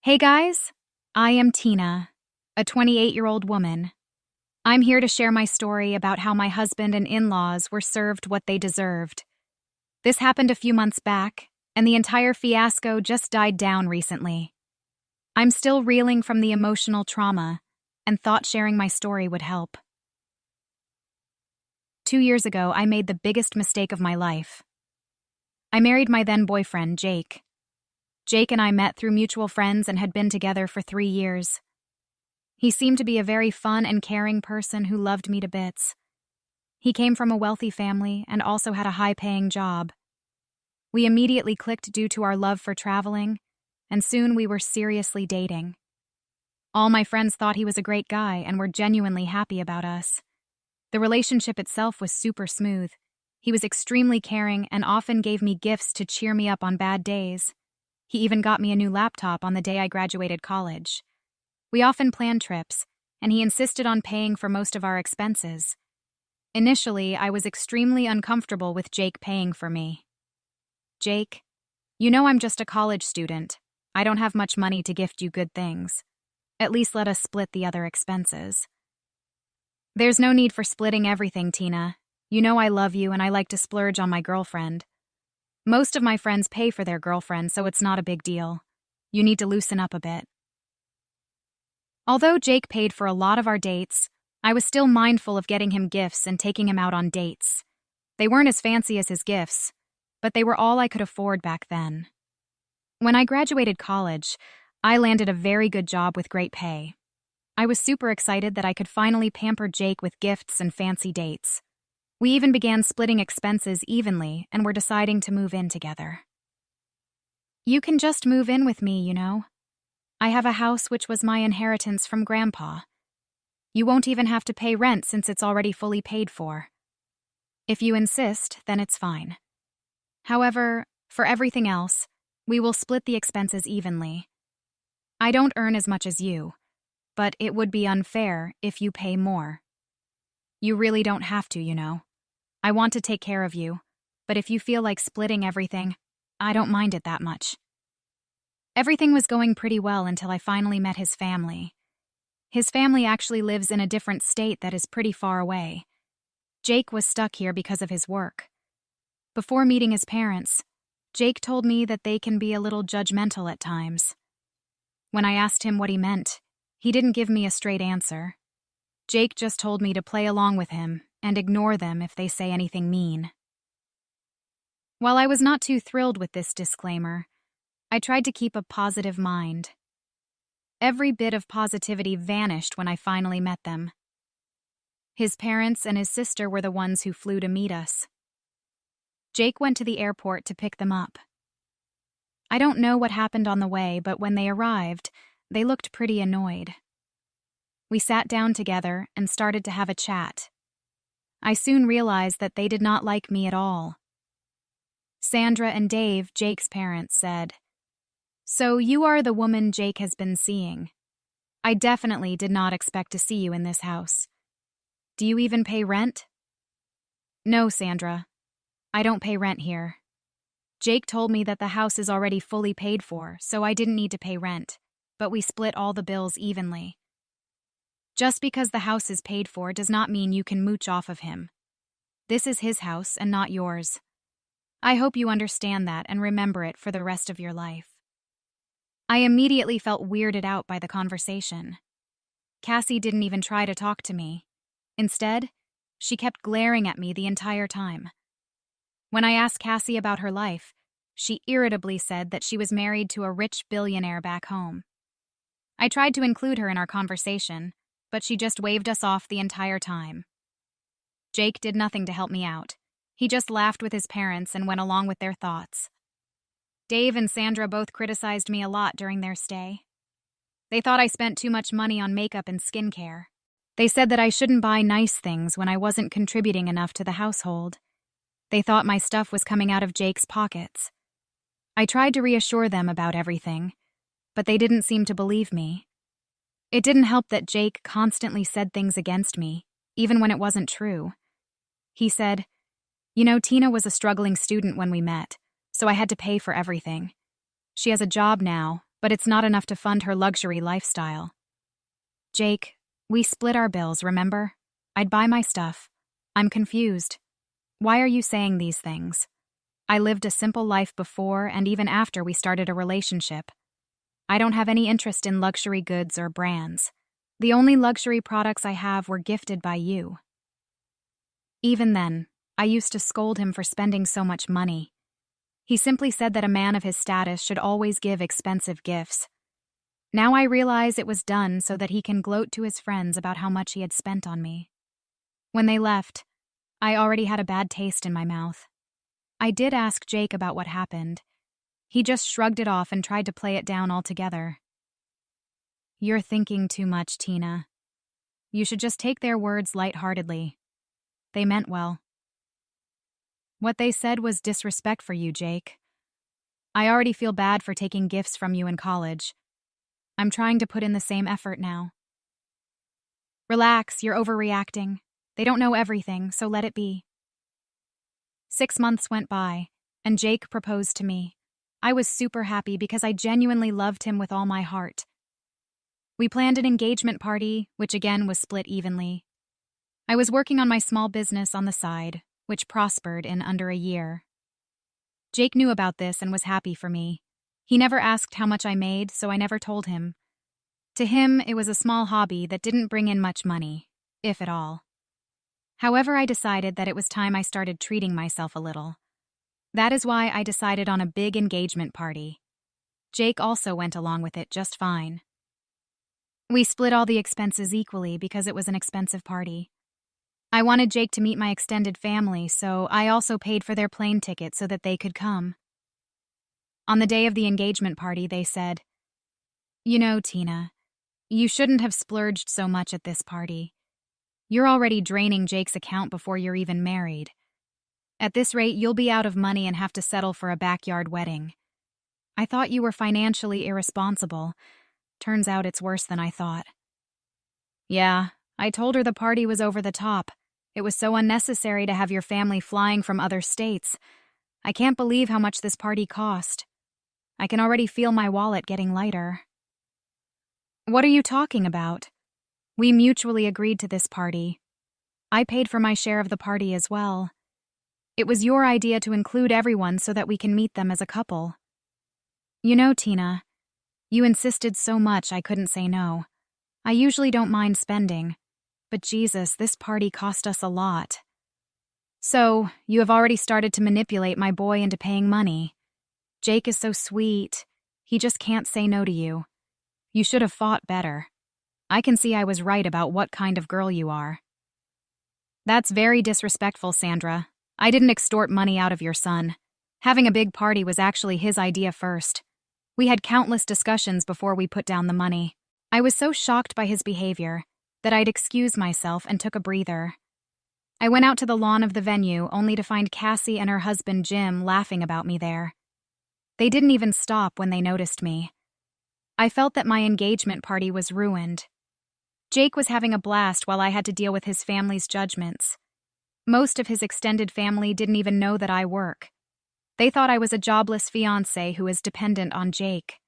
Hey guys, I am Tina, a 28-year-old woman. I'm here to share my story about how my husband and in-laws were served what they deserved. This happened a few months back, and the entire fiasco just died down recently. I'm still reeling from the emotional trauma, and thought sharing my story would help. 2 years ago, I made the biggest mistake of my life. I married my then-boyfriend, Jake. Jake and I met through mutual friends and had been together for 3 years. He seemed to be a very fun and caring person who loved me to bits. He came from a wealthy family and also had a high-paying job. We immediately clicked due to our love for traveling, and soon we were seriously dating. All my friends thought he was a great guy and were genuinely happy about us. The relationship itself was super smooth. He was extremely caring and often gave me gifts to cheer me up on bad days. He even got me a new laptop on the day I graduated college. We often planned trips, and he insisted on paying for most of our expenses. Initially, I was extremely uncomfortable with Jake paying for me. Jake, you know I'm just a college student. I don't have much money to gift you good things. At least let us split the other expenses. There's no need for splitting everything, Tina. You know I love you and I like to splurge on my girlfriend. Most of my friends pay for their girlfriends, so it's not a big deal. You need to loosen up a bit. Although Jake paid for a lot of our dates, I was still mindful of getting him gifts and taking him out on dates. They weren't as fancy as his gifts, but they were all I could afford back then. When I graduated college, I landed a very good job with great pay. I was super excited that I could finally pamper Jake with gifts and fancy dates. We even began splitting expenses evenly and were deciding to move in together. You can just move in with me, you know. I have a house which was my inheritance from Grandpa. You won't even have to pay rent since it's already fully paid for. If you insist, then it's fine. However, for everything else, we will split the expenses evenly. I don't earn as much as you, but it would be unfair if you pay more. You really don't have to, you know. I want to take care of you, but if you feel like splitting everything, I don't mind it that much. Everything was going pretty well until I finally met his family. His family actually lives in a different state that is pretty far away. Jake was stuck here because of his work. Before meeting his parents, Jake told me that they can be a little judgmental at times. When I asked him what he meant, he didn't give me a straight answer. Jake just told me to play along with him and ignore them if they say anything mean. While I was not too thrilled with this disclaimer, I tried to keep a positive mind. Every bit of positivity vanished when I finally met them. His parents and his sister were the ones who flew to meet us. Jake went to the airport to pick them up. I don't know what happened on the way, but when they arrived, they looked pretty annoyed. We sat down together and started to have a chat. I soon realized that they did not like me at all. Sandra and Dave, Jake's parents, said, "So you are the woman Jake has been seeing. I definitely did not expect to see you in this house. Do you even pay rent?" "No, Sandra. I don't pay rent here. Jake told me that the house is already fully paid for, so I didn't need to pay rent, but we split all the bills evenly. Just because the house is paid for does not mean you can mooch off of him. This is his house and not yours. I hope you understand that and remember it for the rest of your life." I immediately felt weirded out by the conversation. Cassie didn't even try to talk to me. Instead, she kept glaring at me the entire time. When I asked Cassie about her life, she irritably said that she was married to a rich billionaire back home. I tried to include her in our conversation, but she just waved us off the entire time. Jake did nothing to help me out. He just laughed with his parents and went along with their thoughts. Dave and Sandra both criticized me a lot during their stay. They thought I spent too much money on makeup and skincare. They said that I shouldn't buy nice things when I wasn't contributing enough to the household. They thought my stuff was coming out of Jake's pockets. I tried to reassure them about everything, but they didn't seem to believe me. It didn't help that Jake constantly said things against me, even when it wasn't true. He said, "You know, Tina was a struggling student when we met, so I had to pay for everything. She has a job now, but it's not enough to fund her luxury lifestyle. Jake, we split our bills, remember? I'd buy my stuff. I'm confused. Why are you saying these things? I lived a simple life before and even after we started a relationship. I don't have any interest in luxury goods or brands. The only luxury products I have were gifted by you. Even then, I used to scold him for spending so much money. He simply said that a man of his status should always give expensive gifts. Now I realize it was done so that he can gloat to his friends about how much he had spent on me. When they left, I already had a bad taste in my mouth. I did ask Jake about what happened. He just shrugged it off and tried to play it down altogether. You're thinking too much, Tina. You should just take their words lightheartedly. They meant well. What they said was disrespect for you, Jake. I already feel bad for taking gifts from you in college. I'm trying to put in the same effort now. Relax, you're overreacting. They don't know everything, so let it be. 6 months went by, and Jake proposed to me. I was super happy because I genuinely loved him with all my heart. We planned an engagement party, which again was split evenly. I was working on my small business on the side, which prospered in under a year. Jake knew about this and was happy for me. He never asked how much I made, so I never told him. To him, it was a small hobby that didn't bring in much money, if at all. However, I decided that it was time I started treating myself a little. That is why I decided on a big engagement party. Jake also went along with it just fine. We split all the expenses equally because it was an expensive party. I wanted Jake to meet my extended family, so I also paid for their plane ticket so that they could come. On the day of the engagement party, they said, "You know, Tina, you shouldn't have splurged so much at this party. You're already draining Jake's account before you're even married. At this rate, you'll be out of money and have to settle for a backyard wedding. I thought you were financially irresponsible. Turns out it's worse than I thought." Yeah, I told her the party was over the top. It was so unnecessary to have your family flying from other states. I can't believe how much this party cost. I can already feel my wallet getting lighter. What are you talking about? We mutually agreed to this party. I paid for my share of the party as well. It was your idea to include everyone so that we can meet them as a couple. You know, Tina, you insisted so much I couldn't say no. I usually don't mind spending, but Jesus, this party cost us a lot. So, you have already started to manipulate my boy into paying money. Jake is so sweet. He just can't say no to you. You should have fought better. I can see I was right about what kind of girl you are. That's very disrespectful, Sandra. I didn't extort money out of your son. Having a big party was actually his idea first. We had countless discussions before we put down the money. I was so shocked by his behavior that I'd excused myself and took a breather. I went out to the lawn of the venue only to find Cassie and her husband Jim laughing about me there. They didn't even stop when they noticed me. I felt that my engagement party was ruined. Jake was having a blast while I had to deal with his family's judgments. Most of his extended family didn't even know that I work. They thought I was a jobless fiancé who is dependent on Jake.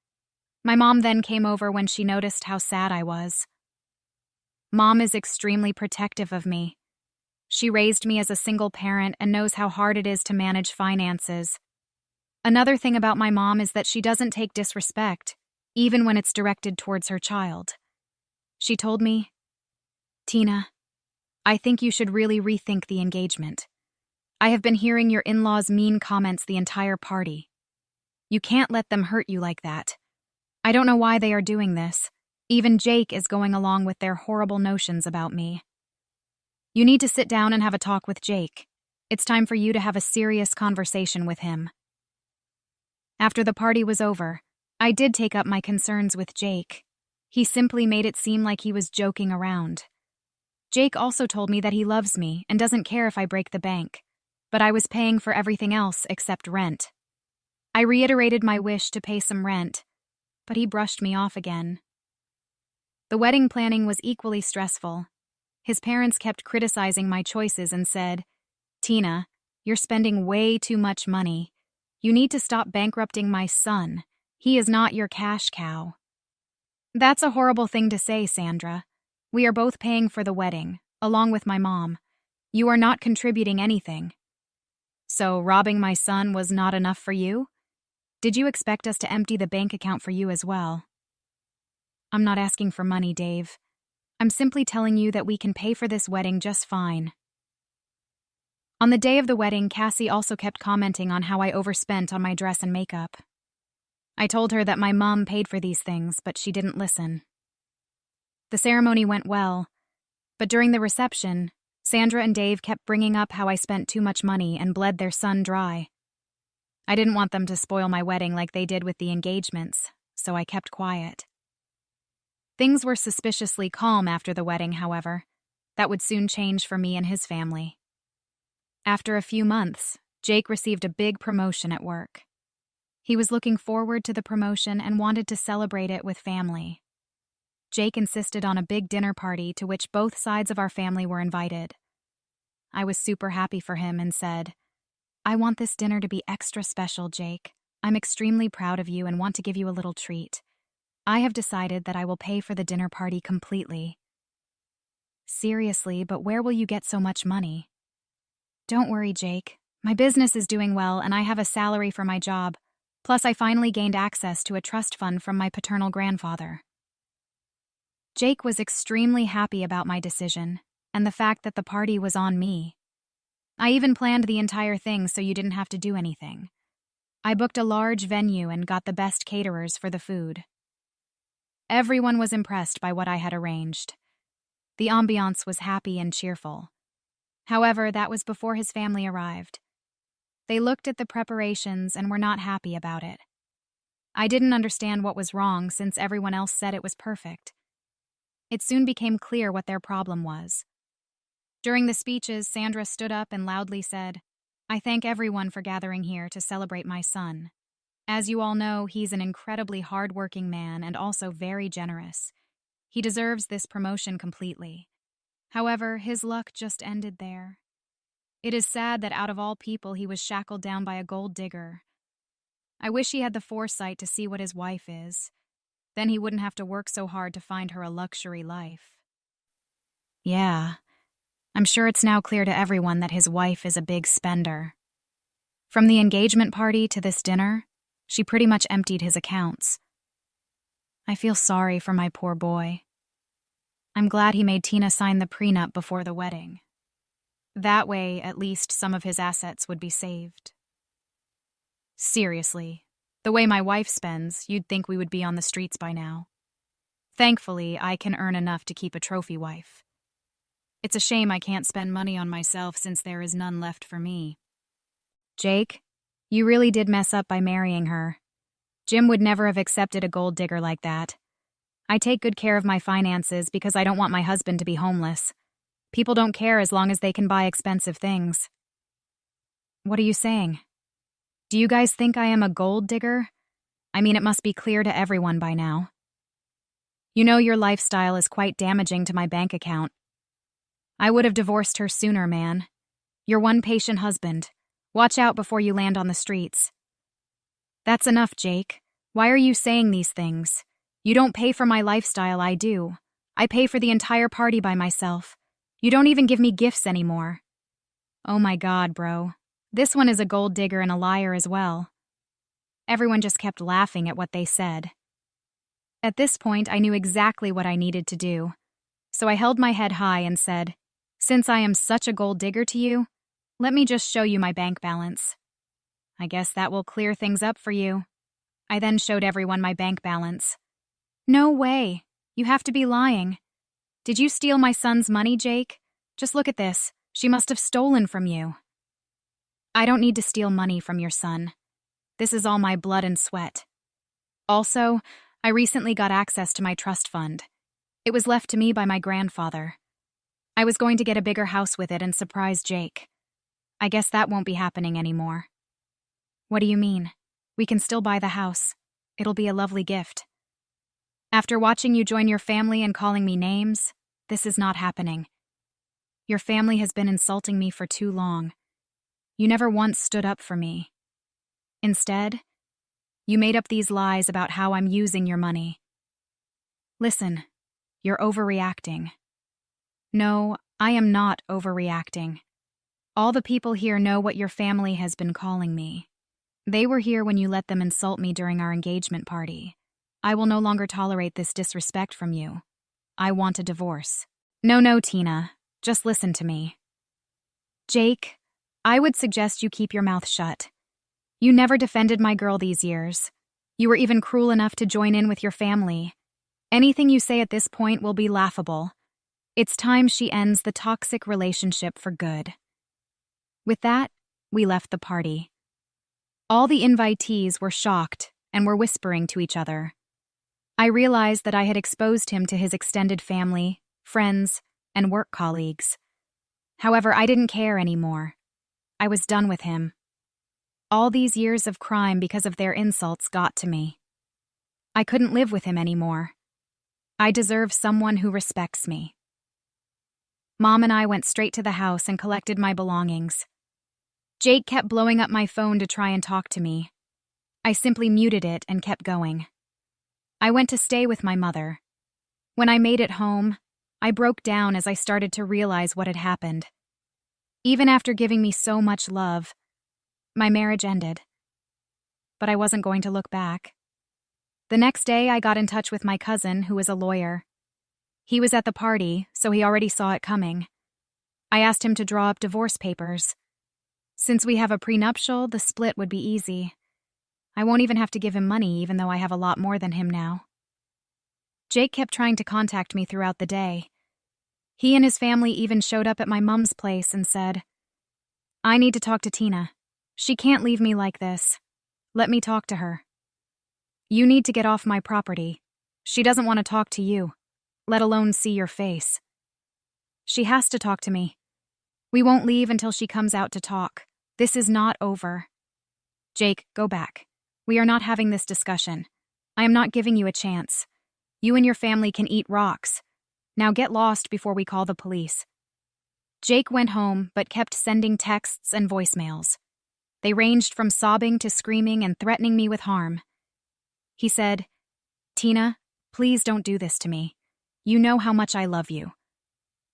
My mom then came over when she noticed how sad I was. Mom is extremely protective of me. She raised me as a single parent and knows how hard it is to manage finances. Another thing about my mom is that she doesn't take disrespect, even when it's directed towards her child. She told me, "Tina, I think you should really rethink the engagement. I have been hearing your in-laws' mean comments the entire party. You can't let them hurt you like that. I don't know why they are doing this. Even Jake is going along with their horrible notions about me. You need to sit down and have a talk with Jake. It's time for you to have a serious conversation with him." After the party was over, I did take up my concerns with Jake. He simply made it seem like he was joking around. Jake also told me that he loves me and doesn't care if I break the bank, but I was paying for everything else except rent. I reiterated my wish to pay some rent, but he brushed me off again. The wedding planning was equally stressful. His parents kept criticizing my choices and said, "Tina, you're spending way too much money. You need to stop bankrupting my son. He is not your cash cow. That's a horrible thing to say, Sandra. We are both paying for the wedding, along with my mom. You are not contributing anything. So, robbing my son was not enough for you? Did you expect us to empty the bank account for you as well? I'm not asking for money, Dave. I'm simply telling you that we can pay for this wedding just fine. On the day of the wedding, Cassie also kept commenting on how I overspent on my dress and makeup. I told her that my mom paid for these things, but she didn't listen. The ceremony went well, but during the reception, Sandra and Dave kept bringing up how I spent too much money and bled their son dry. I didn't want them to spoil my wedding like they did with the engagements, so I kept quiet. Things were suspiciously calm after the wedding, however. That would soon change for me and his family. After a few months, Jake received a big promotion at work. He was looking forward to the promotion and wanted to celebrate it with family. Jake insisted on a big dinner party to which both sides of our family were invited. I was super happy for him and said, "I want this dinner to be extra special, Jake. I'm extremely proud of you and want to give you a little treat. I have decided that I will pay for the dinner party completely." "Seriously, but where will you get so much money?" "Don't worry, Jake. My business is doing well and I have a salary for my job. Plus, I finally gained access to a trust fund from my paternal grandfather." Jake was extremely happy about my decision and the fact that the party was on me. I even planned the entire thing so you didn't have to do anything. I booked a large venue and got the best caterers for the food. Everyone was impressed by what I had arranged. The ambiance was happy and cheerful. However, that was before his family arrived. They looked at the preparations and were not happy about it. I didn't understand what was wrong since everyone else said it was perfect. It soon became clear what their problem was. During the speeches, Sandra stood up and loudly said, "I thank everyone for gathering here to celebrate my son. As you all know, he's an incredibly hard-working man and also very generous. He deserves this promotion completely. However, his luck just ended there. It is sad that out of all people he was shackled down by a gold digger. I wish he had the foresight to see what his wife is. Then he wouldn't have to work so hard to find her a luxury life." Yeah, I'm sure it's now clear to everyone that his wife is a big spender. From the engagement party to this dinner, she pretty much emptied his accounts. I feel sorry for my poor boy. I'm glad he made Tina sign the prenup before the wedding. That way, at least some of his assets would be saved. Seriously, the way my wife spends, you'd think we would be on the streets by now. Thankfully, I can earn enough to keep a trophy wife. It's a shame I can't spend money on myself since there is none left for me. Jake, you really did mess up by marrying her. Jim would never have accepted a gold digger like that. I take good care of my finances because I don't want my husband to be homeless. People don't care as long as they can buy expensive things. What are you saying? Do you guys think I am a gold digger? I mean, it must be clear to everyone by now. You know your lifestyle is quite damaging to my bank account. I would have divorced her sooner, man. Your one patient husband. Watch out before you land on the streets. That's enough, Jake. Why are you saying these things? You don't pay for my lifestyle, I do. I pay for the entire party by myself. You don't even give me gifts anymore. Oh my God, bro. This one is a gold digger and a liar as well. Everyone just kept laughing at what they said. At this point, I knew exactly what I needed to do. So I held my head high and said, "Since I am such a gold digger to you, let me just show you my bank balance. I guess that will clear things up for you." I then showed everyone my bank balance. No way. You have to be lying. Did you steal my son's money, Jake? Just look at this. She must have stolen from you. I don't need to steal money from your son. This is all my blood and sweat. Also, I recently got access to my trust fund. It was left to me by my grandfather. I was going to get a bigger house with it and surprise Jake. I guess that won't be happening anymore. What do you mean? We can still buy the house. It'll be a lovely gift. After watching you join your family and calling me names, this is not happening. Your family has been insulting me for too long. You never once stood up for me. Instead, You made up these lies about how I'm using your money. Listen, you're overreacting. No, I am not overreacting. All the people here know what your family has been calling me. They were here when you let them insult me during our engagement party. I will no longer tolerate this disrespect from you. I want a divorce. No, Tina. Just listen to me. Jake, I would suggest you keep your mouth shut. You never defended my girl these years. You were even cruel enough to join in with your family. Anything you say at this point will be laughable. It's time she ends the toxic relationship for good. With that, we left the party. All the invitees were shocked and were whispering to each other. I realized that I had exposed him to his extended family, friends, and work colleagues. However, I didn't care anymore. I was done with him. All these years of crime because of their insults got to me. I couldn't live with him anymore. I deserve someone who respects me. Mom and I went straight to the house and collected my belongings. Jake kept blowing up my phone to try and talk to me. I simply muted it and kept going. I went to stay with my mother. When I made it home, I broke down as I started to realize what had happened. Even after giving me so much love, my marriage ended. But I wasn't going to look back. The next day, I got in touch with my cousin, who is a lawyer. He was at the party, so he already saw it coming. I asked him to draw up divorce papers. Since we have a prenuptial, the split would be easy. I won't even have to give him money, even though I have a lot more than him now. Jake kept trying to contact me throughout the day. He and his family even showed up at my mom's place and said, "I need to talk to Tina. She can't leave me like this. Let me talk to her. You need to get off my property. She doesn't want to talk to you, let alone see your face. She has to talk to me. We won't leave until she comes out to talk. This is not over. Jake, go back. We are not having this discussion. I am not giving you a chance. You and your family can eat rocks. Now get lost before we call the police." Jake went home but kept sending texts and voicemails. They ranged from sobbing to screaming and threatening me with harm. He said, "Tina, please don't do this to me. You know how much I love you.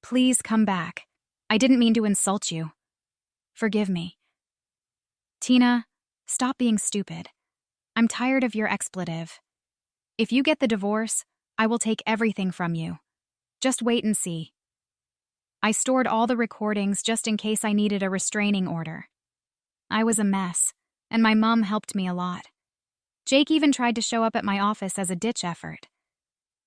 Please come back. I didn't mean to insult you. Forgive me. Tina, stop being stupid. I'm tired of your expletive. If you get the divorce, I will take everything from you. Just wait and see." I stored all the recordings just in case I needed a restraining order. I was a mess, and my mom helped me a lot. Jake even tried to show up at my office as a ditch effort.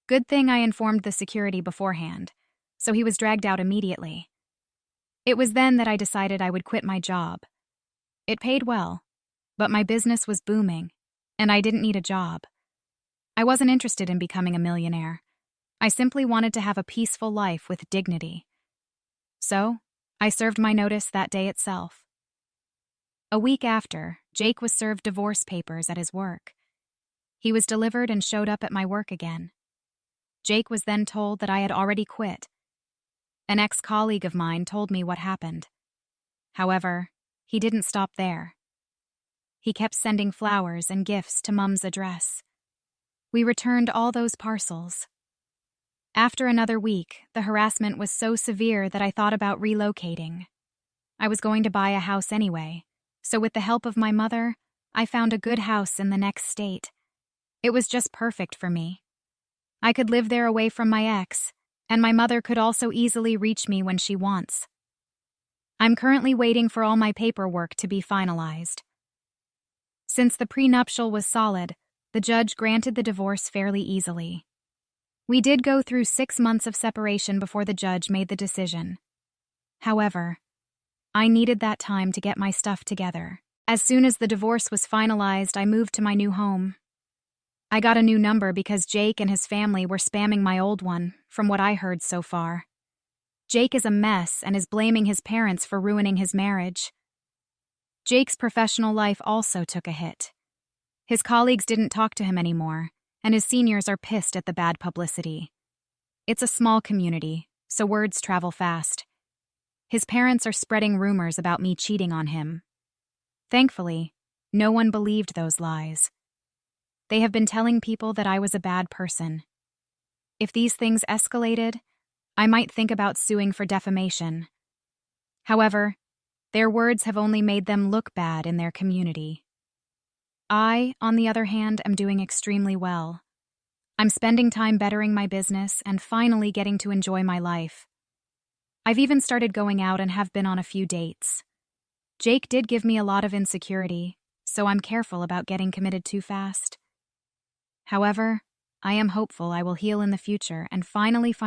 Good thing I informed the security beforehand, so he was dragged out immediately. It was then that I decided I would quit my job. It paid well, but my business was booming, and I didn't need a job. I wasn't interested in becoming a millionaire. I simply wanted to have a peaceful life with dignity. So, I served my notice that day itself. A week after, Jake was served divorce papers at his work. He was delivered and showed up at my work again. Jake was then told that I had already quit. An ex-colleague of mine told me what happened. However, he didn't stop there. He kept sending flowers and gifts to Mom's address. We returned all those parcels. After another week, the harassment was so severe that I thought about relocating. I was going to buy a house anyway, so with the help of my mother, I found a good house in the next state. It was just perfect for me. I could live there away from my ex, and my mother could also easily reach me when she wants. I'm currently waiting for all my paperwork to be finalized. Since the prenuptial was solid, the judge granted the divorce fairly easily. We did go through 6 months of separation before the judge made the decision. However, I needed that time to get my stuff together. As soon as the divorce was finalized, I moved to my new home. I got a new number because Jake and his family were spamming my old one, from what I heard so far. Jake is a mess and is blaming his parents for ruining his marriage. Jake's professional life also took a hit. His colleagues didn't talk to him anymore, and his seniors are pissed at the bad publicity. It's a small community, so words travel fast. His parents are spreading rumors about me cheating on him. Thankfully, no one believed those lies. They have been telling people that I was a bad person. If these things escalated, I might think about suing for defamation. However, their words have only made them look bad in their community. I, on the other hand, am doing extremely well. I'm spending time bettering my business and finally getting to enjoy my life. I've even started going out and have been on a few dates. Jake did give me a lot of insecurity, so I'm careful about getting committed too fast. However, I am hopeful I will heal in the future and finally find